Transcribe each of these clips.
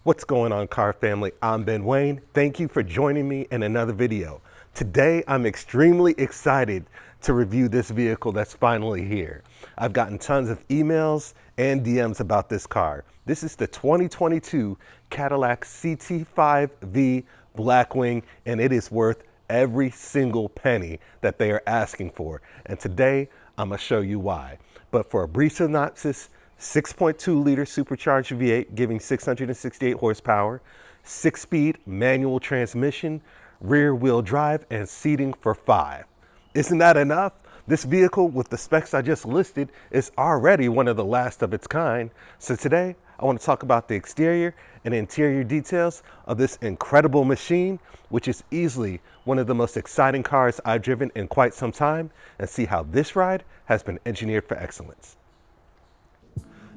What's going on, car family? I'm Ben Wayne. Thank you for joining me in another video. Today, I'm extremely excited to review this vehicle that's finally here. I've gotten tons of emails and DMs about this car. This is the 2022 Cadillac CT5-V Blackwing, and it is worth every single penny that they are asking for. And today, I'm gonna show you why. But for a brief synopsis, 6.2 liter supercharged V8 giving 668 horsepower, 6-speed manual transmission, rear wheel drive, and seating for 5. Isn't that enough? This vehicle with the specs I just listed is already one of the last of its kind. So today I want to talk about the exterior and interior details of this incredible machine, which is easily one of the most exciting cars I've driven in quite some time, and see how this ride has been engineered for excellence.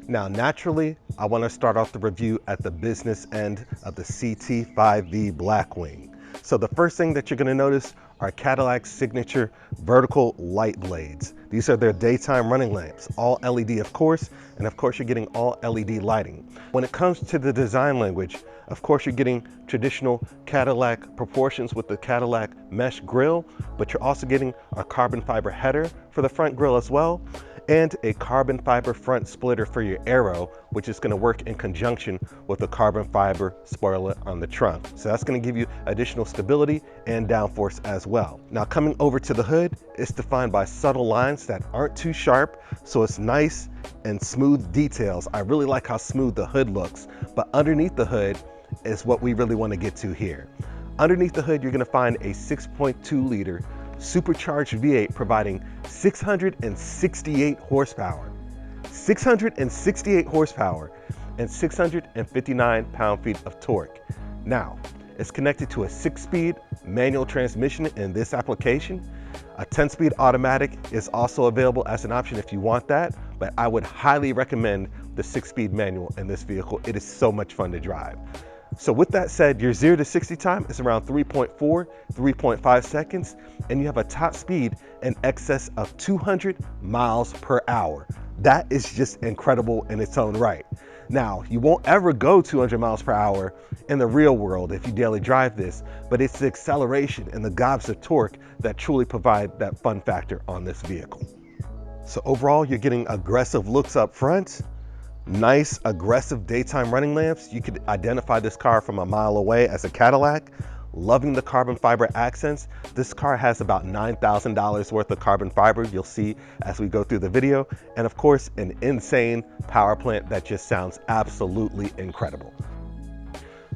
Now, naturally, I want to start off the review at the business end of the CT5-V Blackwing. So the first thing that you're going to notice are Cadillac's signature vertical light blades. These are their daytime running lamps, all LED of course, and of course you're getting all LED lighting. When it comes to the design language, of course you're getting traditional Cadillac proportions with the Cadillac mesh grille, but you're also getting a carbon fiber header for the front grille as well, and a carbon fiber front splitter for your aero, which is going to work in conjunction with the carbon fiber spoiler on the trunk. So that's going to give you additional stability and downforce as well. Now, coming over to the hood, it's defined by subtle lines that aren't too sharp, so it's nice and smooth details. I really like how smooth the hood looks, but underneath the hood is what we really want to get to here. Underneath the hood, you're going to find a 6.2 liter supercharged V8 providing 668 horsepower. 668 horsepower and 659 pound-feet of torque. Now, it's connected to a 6-speed manual transmission in this application. A 10-speed automatic is also available as an option if you want that, but I would highly recommend the 6-speed manual in this vehicle. It is so much fun to drive. So with that said, your 0 to 60 time is around 3.4, 3.5 seconds, and you have a top speed in excess of 200 miles per hour. That is just incredible in its own right. Now, you won't ever go 200 miles per hour in the real world if you daily drive this, but it's the acceleration and the gobs of torque that truly provide that fun factor on this vehicle. So overall, you're getting aggressive looks up front. Nice, aggressive daytime running lamps. You could identify this car from a mile away as a Cadillac. Loving the carbon fiber accents. This car has about $9,000 worth of carbon fiber, you'll see as we go through the video. And of course, an insane power plant that just sounds absolutely incredible.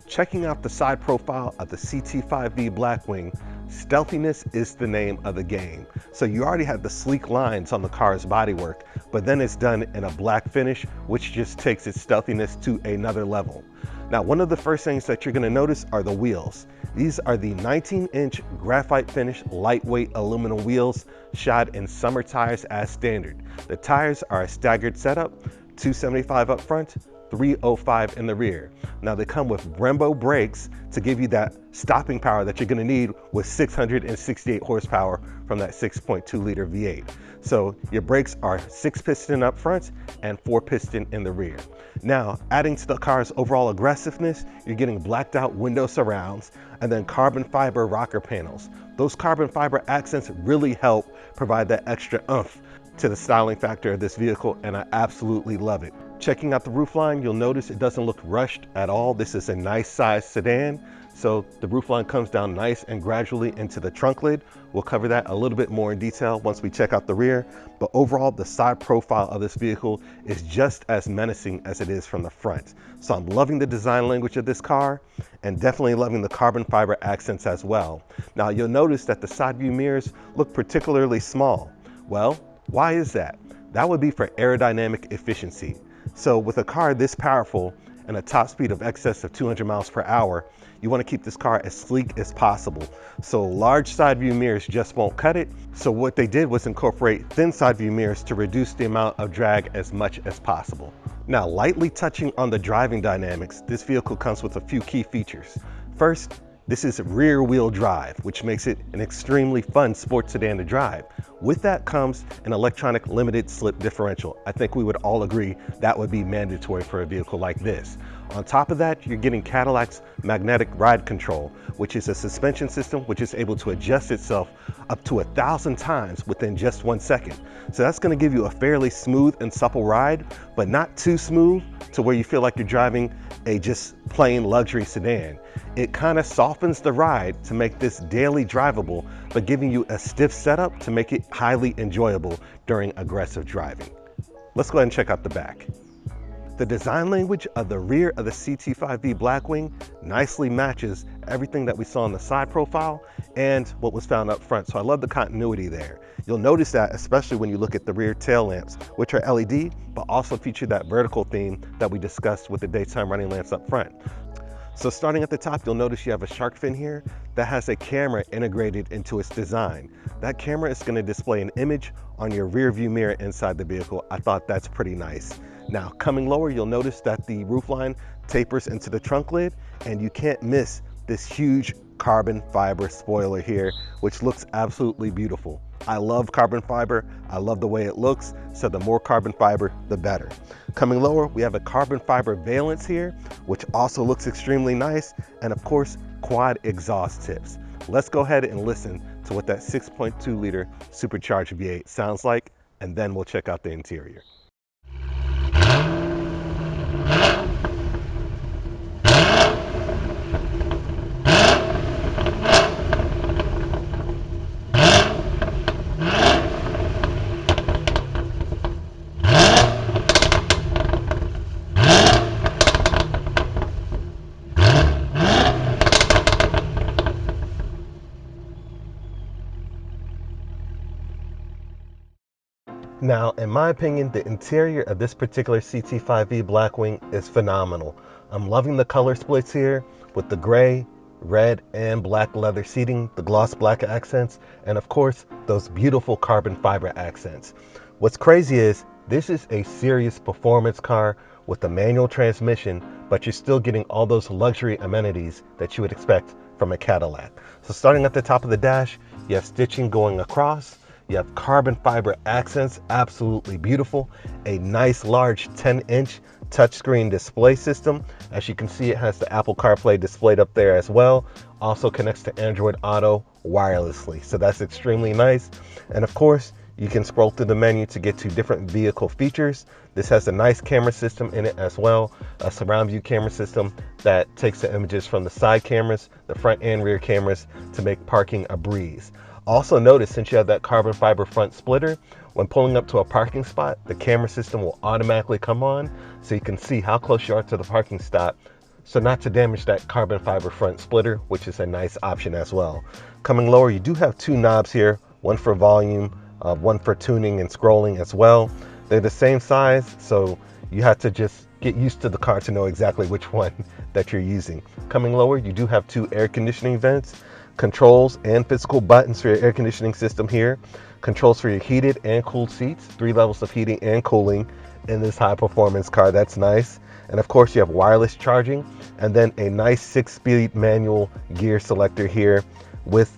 Checking out the side profile of the CT5-V Blackwing, stealthiness is the name of the game. So you already have the sleek lines on the car's bodywork, but then it's done in a black finish, which just takes its stealthiness to another level. Now, one of the first things that you're going to notice are the wheels. These are the 19-inch graphite finish lightweight aluminum wheels shod in summer tires as standard. The tires are a staggered setup, 275 up front, 305 in the rear. Now they come with Brembo brakes to give you that stopping power that you're going to need with 668 horsepower from that 6.2 liter V8. So your brakes are 6-piston up front and 4-piston in the rear. Now, adding to the car's overall aggressiveness, you're getting blacked out window surrounds and then carbon fiber rocker panels. Those carbon fiber accents really help provide that extra oomph to the styling factor of this vehicle, and I absolutely love it. Checking out the roofline, you'll notice it doesn't look rushed at all. This is a nice size sedan, so the roofline comes down nice and gradually into the trunk lid. We'll cover that a little bit more in detail once we check out the rear, but overall the side profile of this vehicle is just as menacing as it is from the front. So I'm loving the design language of this car and definitely loving the carbon fiber accents as well. Now you'll notice that the side view mirrors look particularly small. Well, why is that? That would be for aerodynamic efficiency. So with a car this powerful and a top speed of excess of 200 miles per hour, you want to keep this car as sleek as possible. So large side view mirrors just won't cut it. So what they did was incorporate thin side view mirrors to reduce the amount of drag as much as possible. Now, lightly touching on the driving dynamics, this vehicle comes with a few key features. First, this is rear wheel drive, which makes it an extremely fun sports sedan to drive. With that comes an electronic limited slip differential. I think we would all agree that would be mandatory for a vehicle like this. On top of that, you're getting Cadillac's magnetic ride control, which is a suspension system which is able to adjust itself up to 1,000 times within just 1 second. So that's going to give you a fairly smooth and supple ride, but not too smooth to where you feel like you're driving a just plain luxury sedan. It kind of softens the ride to make this daily drivable, but giving you a stiff setup to make it highly enjoyable during aggressive driving. Let's go ahead and check out the back. The design language of the rear of the CT5-V Blackwing nicely matches everything that we saw on the side profile and what was found up front. So I love the continuity there. You'll notice that especially when you look at the rear tail lamps, which are LED, but also feature that vertical theme that we discussed with the daytime running lamps up front. So starting at the top, you'll notice you have a shark fin here that has a camera integrated into its design. That camera is going to display an image on your rear view mirror inside the vehicle. I thought that's pretty nice. Now coming lower, you'll notice that the roofline tapers into the trunk lid, and you can't miss this huge carbon fiber spoiler here, which looks absolutely beautiful. I love carbon fiber. I love the way it looks. So the more carbon fiber, the better. Coming lower, we have a carbon fiber valance here, which also looks extremely nice. And of course, quad exhaust tips. Let's go ahead and listen to what that 6.2 liter supercharged V8 sounds like, and then we'll check out the interior. Now, in my opinion, the interior of this particular CT5-V Blackwing is phenomenal. I'm loving the color splits here with the gray, red, and black leather seating, the gloss black accents, and of course, those beautiful carbon fiber accents. What's crazy is this is a serious performance car with a manual transmission, but you're still getting all those luxury amenities that you would expect from a Cadillac. So starting at the top of the dash, you have stitching going across. You have carbon fiber accents, absolutely beautiful. A nice large 10-inch touchscreen display system. As you can see, it has the Apple CarPlay displayed up there as well. Also connects to Android Auto wirelessly, so that's extremely nice. And of course, you can scroll through the menu to get to different vehicle features. This has a nice camera system in it as well, a surround view camera system that takes the images from the side cameras, the front and rear cameras, to make parking a breeze. Also notice, since you have that carbon fiber front splitter, when pulling up to a parking spot, the camera system will automatically come on so you can see how close you are to the parking spot, so not to damage that carbon fiber front splitter, which is a nice option as well. Coming lower, you do have two knobs here, one for volume, one for tuning and scrolling as well. They're the same size, so you have to just get used to the car to know exactly which one that you're using. Coming lower, you do have two air conditioning vents, controls and physical buttons for your air conditioning system here, controls for your heated and cooled seats, 3 levels of heating and cooling in this high performance car. That's nice. And of course, you have wireless charging, and then a nice 6-speed manual gear selector here with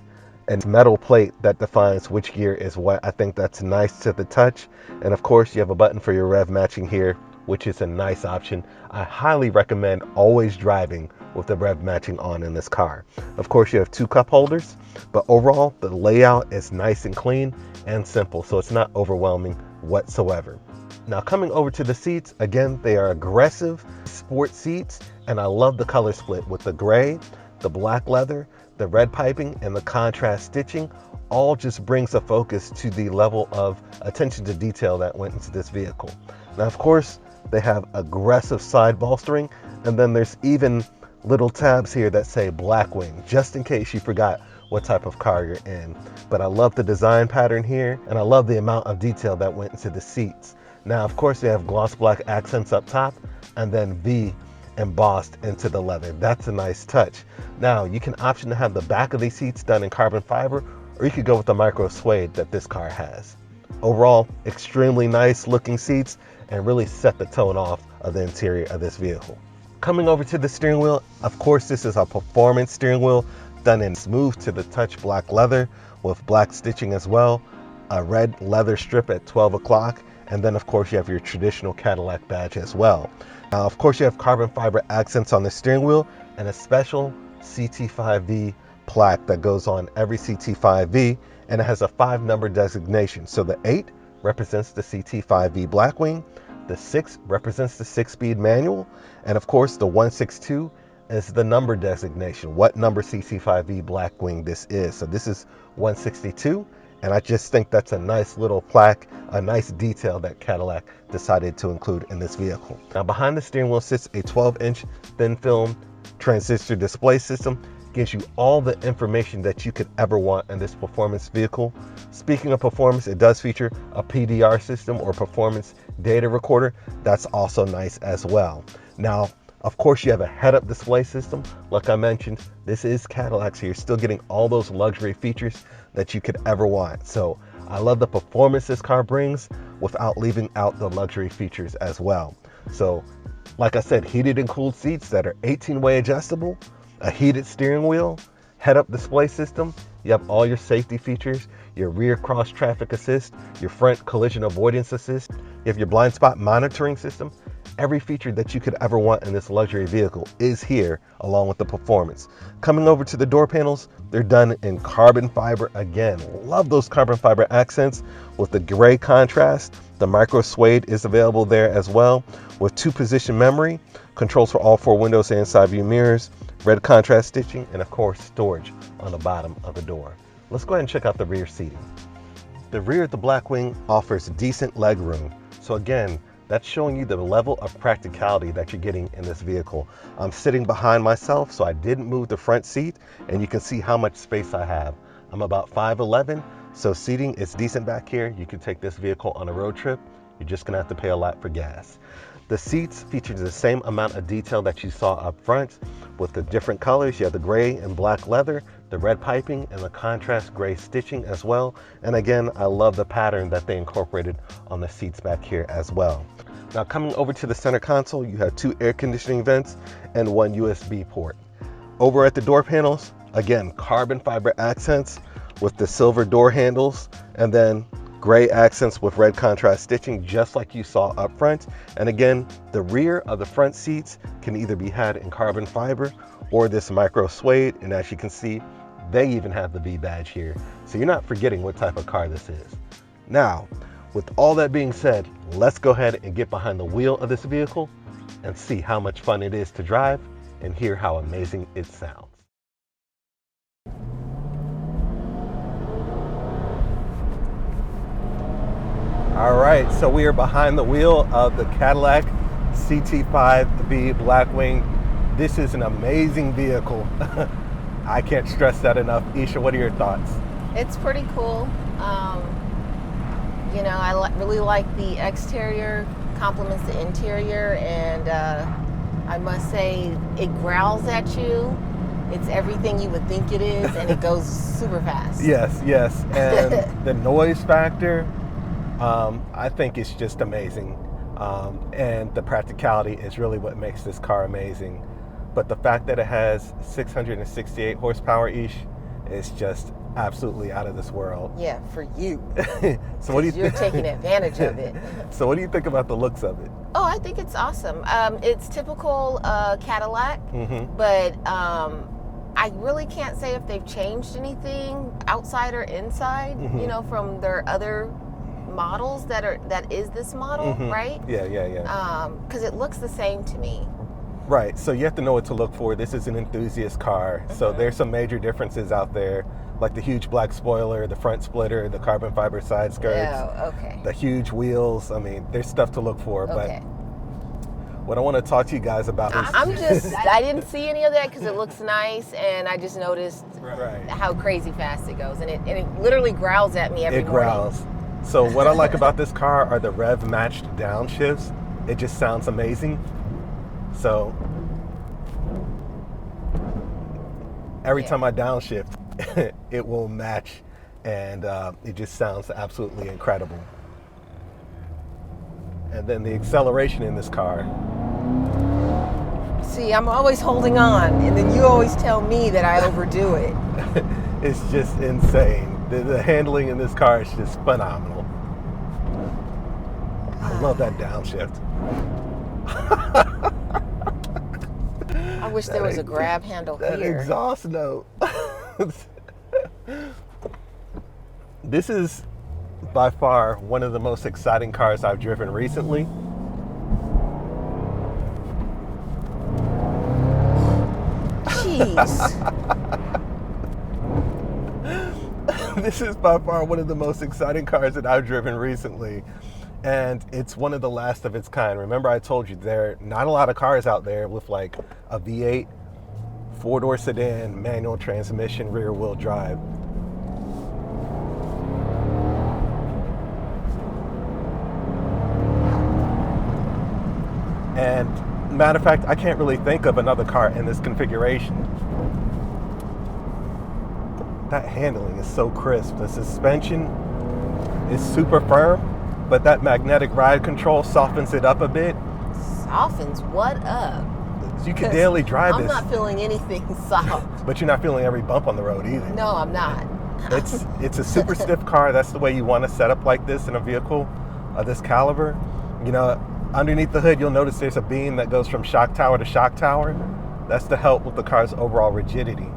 a metal plate that defines which gear is what. I think that's nice to the touch. And of course, you have a button for your rev matching here, which is a nice option. I highly recommend always driving with the rev matching on in this car. Of course, you have 2 cup holders, but overall the layout is nice and clean and simple, so it's not overwhelming whatsoever. Now coming over to the seats, again, they are aggressive sport seats, and I love the color split with the gray, the black leather, the red piping, and the contrast stitching. All just brings a focus to the level of attention to detail that went into this vehicle. Now of course, they have aggressive side bolstering, and then there's even little tabs here that say Blackwing, just in case you forgot what type of car you're in. But I love the design pattern here, and I love the amount of detail that went into the seats. Now, of course, they have gloss black accents up top, and then V embossed into the leather. That's a nice touch. Now, you can option to have the back of these seats done in carbon fiber, or you could go with the micro suede that this car has. Overall, extremely nice looking seats, and really set the tone off of the interior of this vehicle. Coming over to the steering wheel, of course, this is a performance steering wheel done in smooth to the touch black leather with black stitching as well. a red leather strip at 12 o'clock, and then of course you have your traditional Cadillac badge as well. Now of course you have carbon fiber accents on the steering wheel and a special CT5-V plaque that goes on every CT5-V, and it has a 5-number designation. So the 8 represents the CT5-V Blackwing, the 6 represents the 6-speed manual, and of course the 162 is the number designation, what number CT5-V Blackwing this is. So this is 162, and I just think that's a nice little plaque, a nice detail that Cadillac decided to include in this vehicle. Now behind the steering wheel sits a 12-inch thin film transistor display system. Gives you all the information that you could ever want in this performance vehicle. Speaking of performance, it does feature a PDR system or performance data recorder. That's also nice as well. Now, of course, you have a head-up display system. Like I mentioned, this is Cadillac, so you're still getting all those luxury features that you could ever want. So I love the performance this car brings without leaving out the luxury features as well. So, like I said, heated and cooled seats that are 18-way adjustable, a heated steering wheel, head-up display system. You have all your safety features, your rear cross traffic assist, your front collision avoidance assist. You have your blind spot monitoring system. Every feature that you could ever want in this luxury vehicle is here, along with the performance. Coming over to the door panels, they're done in carbon fiber again. Love those carbon fiber accents with the gray contrast. The micro suede is available there as well, with 2-position memory, controls for all 4 windows and side view mirrors, red contrast stitching, and of course storage on the bottom of the door. Let's go ahead and check out the rear seating. The rear of the Blackwing offers decent leg room. So again, that's showing you the level of practicality that you're getting in this vehicle. I'm sitting behind myself, so I didn't move the front seat, and you can see how much space I have. I'm about 5'11", so seating is decent back here. You can take this vehicle on a road trip. You're just gonna have to pay a lot for gas. The seats feature the same amount of detail that you saw up front with the different colors. You have the gray and black leather, the red piping, and the contrast gray stitching as well. And again, I love the pattern that they incorporated on the seats back here as well. Now coming over to the center console, you have 2 air conditioning vents and 1 USB port. Over at the door panels, again, carbon fiber accents with the silver door handles, and then gray accents with red contrast stitching, just like you saw up front. And again, the rear of the front seats can either be had in carbon fiber or this micro suede. And as you can see, they even have the V badge here. So you're not forgetting what type of car this is. Now, with all that being said, let's go ahead and get behind the wheel of this vehicle and see how much fun it is to drive and hear how amazing it sounds. All right, so we are behind the wheel of the Cadillac CT5-V Blackwing. This is an amazing vehicle. I can't stress that enough. Isha, what are your thoughts? It's pretty cool. You know, I really like the exterior, complements the interior, and I must say it growls at you. It's everything you would think it is, and it goes super fast. Yes, yes, and the noise factor, I think it's just amazing, and the practicality is really what makes this car amazing. But the fact that it has 668 horsepower each is just absolutely out of this world. Yeah, for you. So what do you You're taking advantage of it. So what do you think about the looks of it? Oh, I think it's awesome. It's typical Cadillac, but I really can't say if they've changed anything outside or inside, you know, from their other models that is this model, right? Yeah. Because it looks the same to me. Right, so you have to know what to look for. This is an enthusiast car, so there's some major differences out there, like the huge black spoiler, the front splitter, the carbon fiber side skirts, the huge wheels. I mean, there's stuff to look for, but what I want to talk to you guys about is... I didn't see any of that because it looks nice, and I just noticed how crazy fast it goes, and it literally growls at me every morning. It growls. So what I like about this car are the rev matched downshifts. It just sounds amazing. So every time I downshift, it will match, and it just sounds absolutely incredible. And then the acceleration in this car. See, I'm always holding on, and then you always tell me that I overdo it. It's just insane. The handling in this car is just phenomenal. I love that downshift. I wish there was a grab handle that here. Exhaust note. This is by far one of the most exciting cars I've driven recently. Jeez. This is by far one of the most exciting cars that I've driven recently. And it's one of the last of its kind. Remember, I told you there are not a lot of cars out there with like a V8, four-door sedan, manual transmission, rear-wheel drive. And matter of fact, I can't really think of another car in this configuration. That handling is so crisp. The suspension is super firm, but that magnetic ride control softens it up a bit. Softens what up? You can daily drive this. I'm not feeling anything soft. But you're not feeling every bump on the road either. No, I'm not. It's a super stiff car. That's the way you want to set up like this in a vehicle of this caliber. You know, underneath the hood, you'll notice there's a beam that goes from shock tower to shock tower. That's to help with the car's overall rigidity.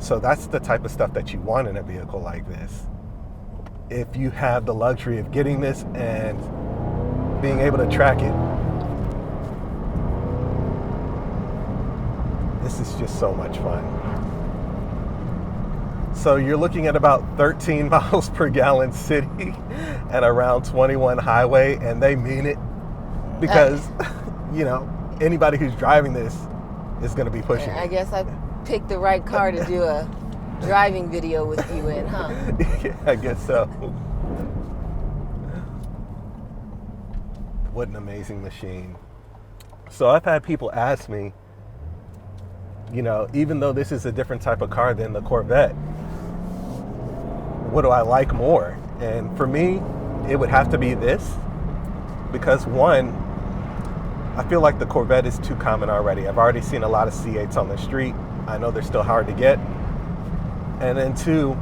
So that's the type of stuff that you want in a vehicle like this. If you have the luxury of getting this and being able to track it, this is just so much fun. So you're looking at about 13 miles per gallon city and around 21 highway, and they mean it because, you know, anybody who's driving this is going to be pushing I it. guess I picked the right car to do a driving video with you in, huh? Yeah, I guess so. What an amazing machine. So I've had people ask me, you know, even though this is a different type of car than the Corvette, what do I like more? And for me, it would have to be this, because one, I feel like the Corvette is too common already. I've already seen a lot of C8s on the street. I know they're still hard to get. And then two,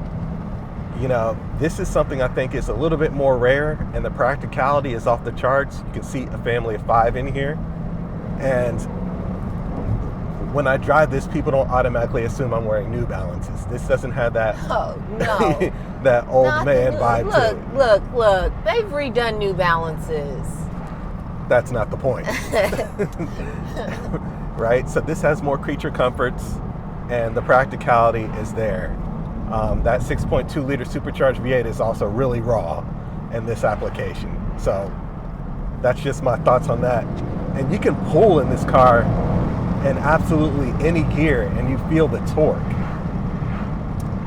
you know, this is something I think is a little bit more rare, and the practicality is off the charts. You can seat a family of 5 in here. And when I drive this, people don't automatically assume I'm wearing New Balances. This doesn't have that, Oh, no. that old man vibe to it. Look. They've redone New Balances. That's not the point. Right? So this has more creature comforts, and the practicality is there. That 6.2 liter supercharged V8 is also really raw in this application. So that's just my thoughts on that. And you can pull in this car in absolutely any gear, and you feel the torque.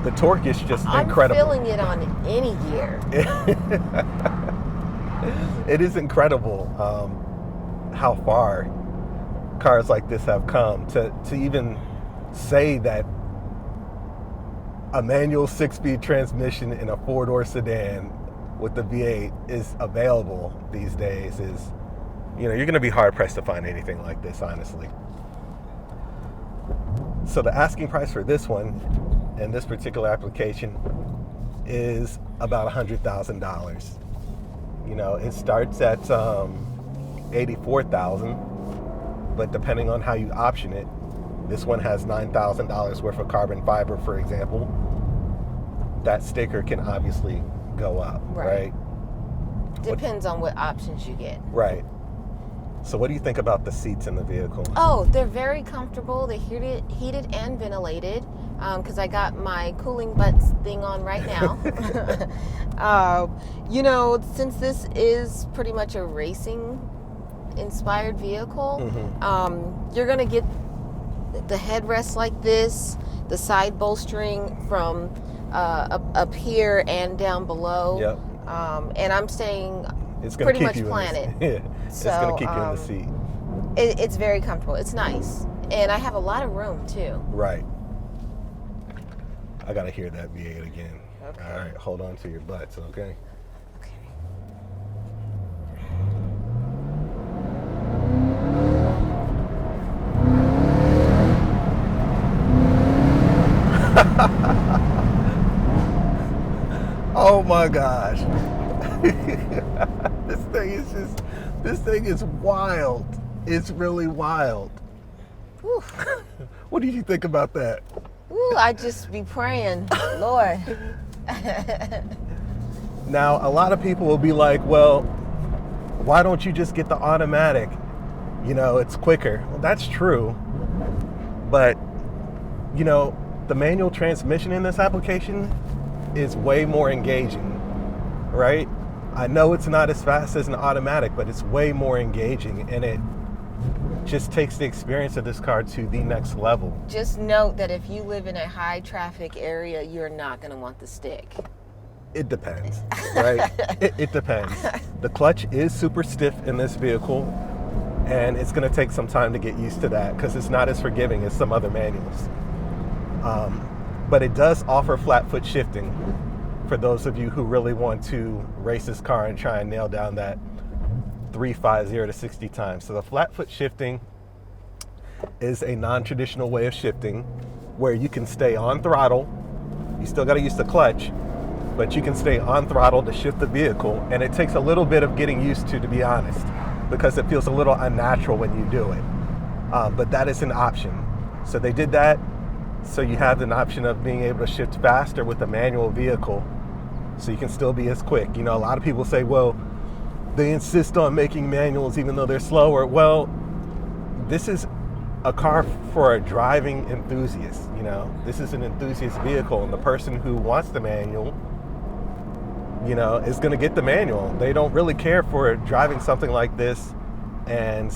The torque is just incredible. I'm feeling it on any gear. It is incredible how far cars like this have come to even say that a manual 6-speed transmission in a 4-door sedan with the V8 is available these days is, you know, you're going to be hard pressed to find anything like this, honestly. So the asking price for this one in this particular application is about $100,000. You know, it starts at $84,000, but depending on how you option it, this one has $9,000 worth of carbon fiber, for example. That sticker can obviously go up, right? Depends on what options you get. Right. So what do you think about the seats in the vehicle? Oh, they're very comfortable. They're heated and ventilated, because I got my cooling butts thing on right now. You know, since this is pretty much a racing inspired vehicle, you're gonna get the headrest like this, the side bolstering from up here and down below. Yep. And I'm staying It's gonna pretty keep much you planted. Yeah. So, it's going to keep you in the seat. It's very comfortable. It's nice. And I have a lot of room, too. Right. I got to hear that V8 again. Okay. All right, hold on to your butts, okay? Okay. my gosh. This thing is wild. It's really wild. Whew. What did you think about that? Ooh, I just be praying, Lord. Now, a lot of people will be like, well, why don't you just get the automatic? You know, it's quicker. Well, that's true. But, you know, the manual transmission in this application is way more engaging, right? I know it's not as fast as an automatic, but it's way more engaging, and it just takes the experience of this car to the next level. Just note that if you live in a high traffic area, you're not going to want the stick. It depends, right? It depends. The clutch is super stiff in this vehicle, and it's going to take some time to get used to that because it's not as forgiving as some other manuals. But it does offer flat foot shifting for those of you who really want to race this car and try and nail down that 350 to 60 times. So the flat foot shifting is a non-traditional way of shifting where you can stay on throttle. You still got to use the clutch, but you can stay on throttle to shift the vehicle, and it takes a little bit of getting used to be honest, because it feels a little unnatural when you do it. But that is an option. So they did that so you have an option of being able to shift faster with a manual vehicle, so you can still be as quick. You know, a lot of people say, well, they insist on making manuals even though they're slower. Well, this is a car for a driving enthusiast. You know, this is an enthusiast vehicle, and the person who wants the manual, you know, is going to get the manual. They don't really care for driving something like this and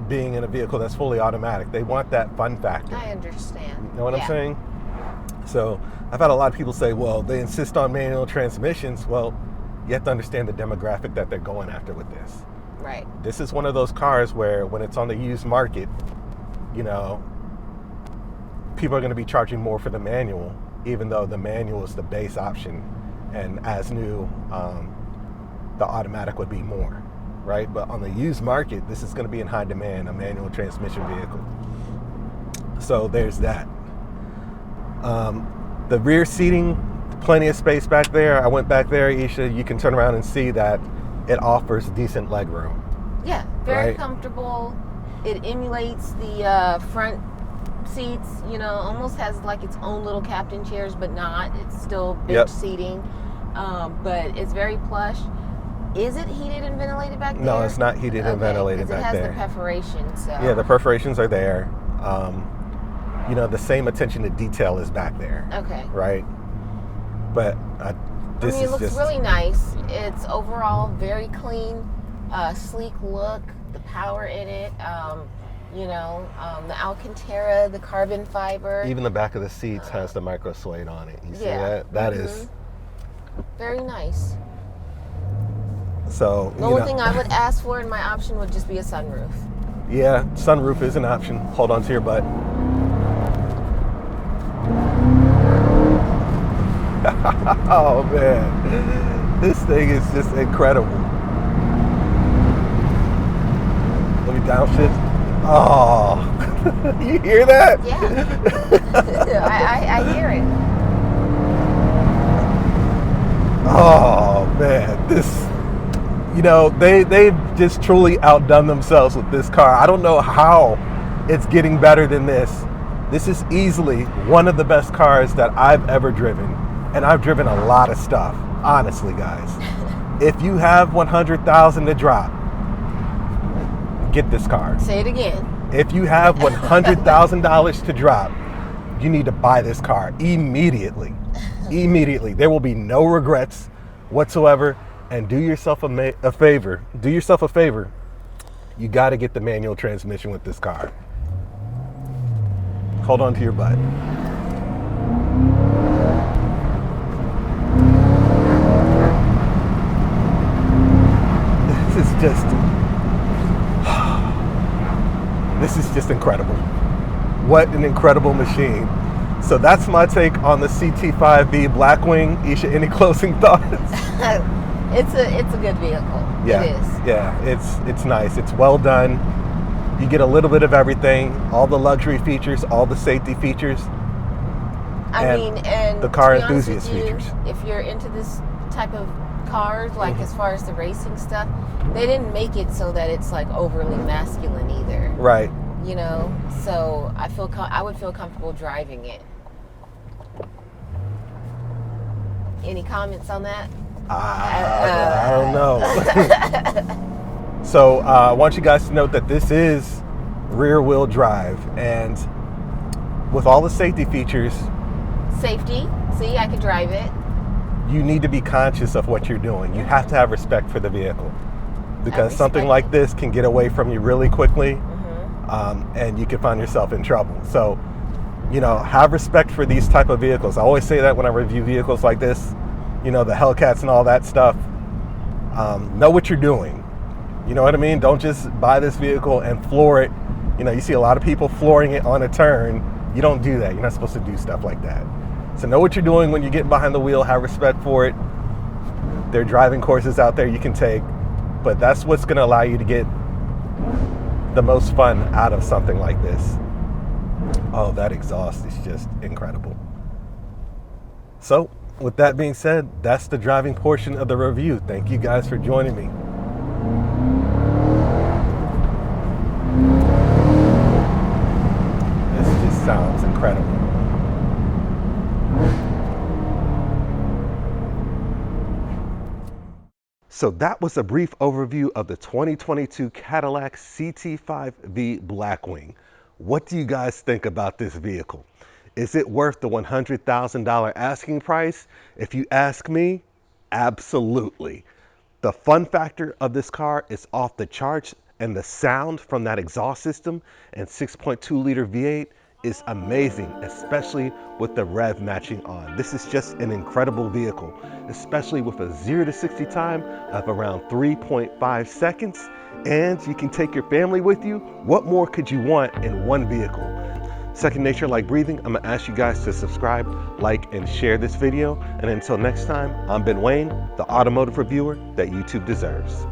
being in a vehicle that's fully automatic. They want that fun factor. I understand. You know what I'm saying? So I've had a lot of people say, well, they insist on manual transmissions. Well, you have to understand the demographic that they're going after with this. Right. This is one of those cars where when it's on the used market, you know, people are going to be charging more for the manual, even though the manual is the base option. And as new, the automatic would be more, right? But on the used market, this is going to be in high demand, a manual transmission vehicle. So there's that. The rear seating, plenty of space back there. I went back there, Isha. You can turn around and see that it offers decent leg room. Yeah, very right? Comfortable. It emulates the front seats, you know, almost has like its own little captain chairs, but not. It's still bench seating, but it's very plush. Is it heated and ventilated back there? No, it's not heated and ventilated back there. It has the perforations. So. Yeah, the perforations are there. You know, the same attention to detail is back there. Okay. Right? But this it looks just really nice. It's overall very clean, sleek look, the power in it, you know, the Alcantara, the carbon fiber. Even the back of the seats has the micro suede on it. You see that? That is very nice. So the only thing I would ask for in my option would just be a sunroof. Yeah, sunroof is an option. Hold on to your butt. Oh man, this thing is just incredible. Let me downshift. Oh, you hear that? Yeah, I hear it. Oh man, this, you know, they've just truly outdone themselves with this car. I don't know how it's getting better than this. This is easily one of the best cars that I've ever driven. And I've driven a lot of stuff, honestly, guys. If you have $100,000 to drop, get this car. Say it again. If you have $100,000 to drop, you need to buy this car immediately. Immediately. There will be no regrets whatsoever. And do yourself a favor. Do yourself a favor. You got to get the manual transmission with this car. Hold on to your butt. This is just incredible. What an incredible machine. So that's my take on the CT5-V Blackwing. Isha, any closing thoughts? It's a good vehicle. Yeah, it is. Yeah, it's nice. It's well done. You get a little bit of everything, all the luxury features, all the safety features. And the car enthusiast with you, features. If you're into this type of cars, like as far as the racing stuff, they didn't make it so that it's like overly masculine either. Right. You know, so I would feel comfortable driving it. Any comments on that? I don't know. So I want you guys to note that this is rear wheel drive, and with all the safety features, Safety. See, I could drive it. you need to be conscious of what you're doing. You have to have respect for the vehicle, because something like this can get away from you really quickly, and you can find yourself in trouble. So, you know, have respect for these type of vehicles. I always say that when I review vehicles like this, you know, the Hellcats and all that stuff. Know what you're doing. You know what I mean? Don't just buy this vehicle and floor it. You know, you see a lot of people flooring it on a turn. You don't do that. You're not supposed to do stuff like that. So know what you're doing when you get behind the wheel. Have respect for it. There are driving courses out there you can take, but that's what's going to allow you to get the most fun out of something like this. Oh, that exhaust is just incredible. So, with that being said, that's the driving portion of the review. Thank you guys for joining me. This just sounds incredible. So that was a brief overview of the 2022 Cadillac CT5-V Blackwing. What do you guys think about this vehicle? Is it worth the $100,000 asking price? If you ask me, absolutely. The fun factor of this car is off the charts, and the sound from that exhaust system and 6.2 liter V8 is amazing, especially with the rev matching on. This is just an incredible vehicle, especially with a 0 to 60 time of around 3.5 seconds, and you can take your family with you. What more could you want in one vehicle? Second nature like breathing. I'm gonna ask you guys to subscribe, like, and share this video. And until next time, I'm Ben Wayne, the automotive reviewer that YouTube deserves.